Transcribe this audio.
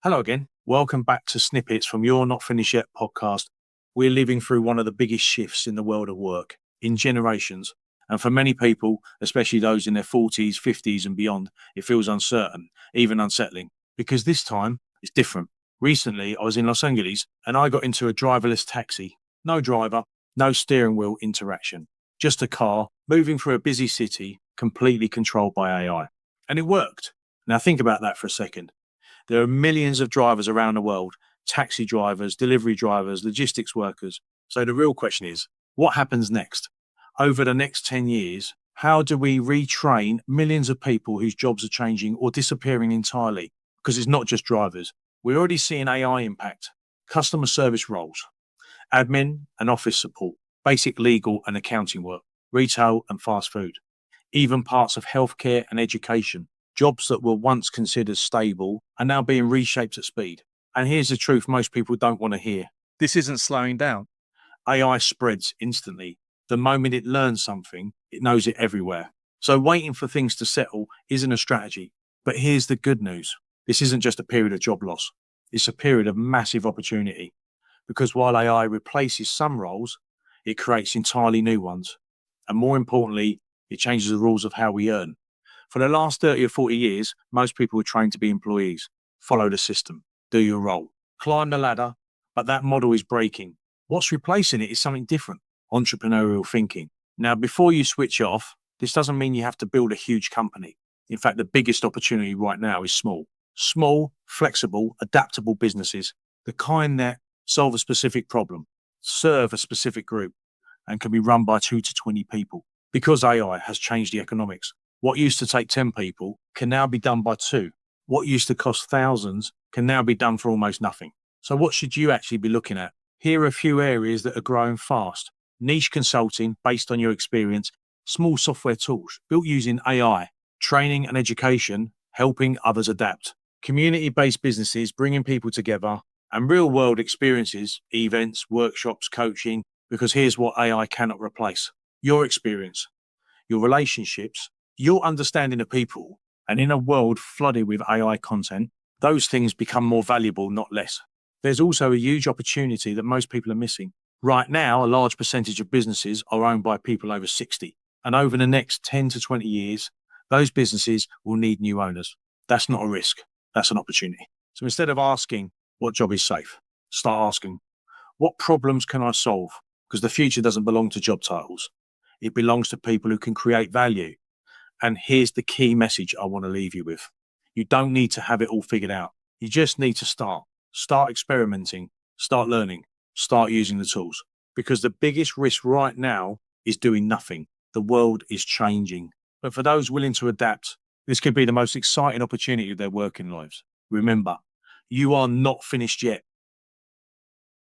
Hello again. Welcome back to Snippets from Your Not Finished Yet podcast. We're living through one of the biggest shifts in the world of work in generations. And for many people, especially those in their 40s, 50s, and beyond, it feels uncertain, even unsettling, because this time it's different. Recently, I was in Los Angeles and I got into a driverless taxi. No driver, no steering wheel interaction, just a car moving through a busy city, completely controlled by AI. And it worked. Now, think about that for a second. There are millions of drivers around the world, taxi drivers, delivery drivers, logistics workers. So the real question is, what happens next? Over the next 10 years, how do we retrain millions of people whose jobs are changing or disappearing entirely? Because it's not just drivers. We're already seeing AI impact customer service roles, admin and office support, basic legal and accounting work, retail and fast food, even parts of healthcare and education. Jobs that were once considered stable are now being reshaped at speed. And here's the truth most people don't want to hear. This isn't slowing down. AI spreads instantly. The moment it learns something, it knows it everywhere. So waiting for things to settle isn't a strategy. But here's the good news. This isn't just a period of job loss. It's a period of massive opportunity. Because while AI replaces some roles, it creates entirely new ones. And more importantly, it changes the rules of how we earn. For the last 30 or 40 years, most people were trained to be employees. Follow the system, do your role, climb the ladder, but that model is breaking. What's replacing it is something different, entrepreneurial thinking. Now, before you switch off, this doesn't mean you have to build a huge company. In fact, the biggest opportunity right now is small, flexible, adaptable businesses, the kind that solve a specific problem, serve a specific group, and can be run by 2 to 20 people. Because AI has changed the economics. What used to take 10 people can now be done by 2. What used to cost thousands can now be done for almost nothing. So what should you actually be looking at? Here are a few areas that are growing fast. Niche consulting based on your experience, small software tools built using AI, training and education, helping others adapt. Community-based businesses bringing people together and real-world experiences, events, workshops, coaching, because here's what AI cannot replace. Your experience, your relationships, your understanding of people, and in a world flooded with AI content, those things become more valuable, not less. There's also a huge opportunity that most people are missing. Right now, a large percentage of businesses are owned by people over 60. And over the next 10 to 20 years, those businesses will need new owners. That's not a risk. That's an opportunity. So instead of asking, what job is safe? Start asking, what problems can I solve? Because the future doesn't belong to job titles. It belongs to people who can create value. And here's the key message I want to leave you with. You don't need to have it all figured out. You just need to start. Start experimenting, start learning, start using the tools. Because the biggest risk right now is doing nothing. The world is changing. But for those willing to adapt, this could be the most exciting opportunity of their working lives. Remember, you are not finished yet.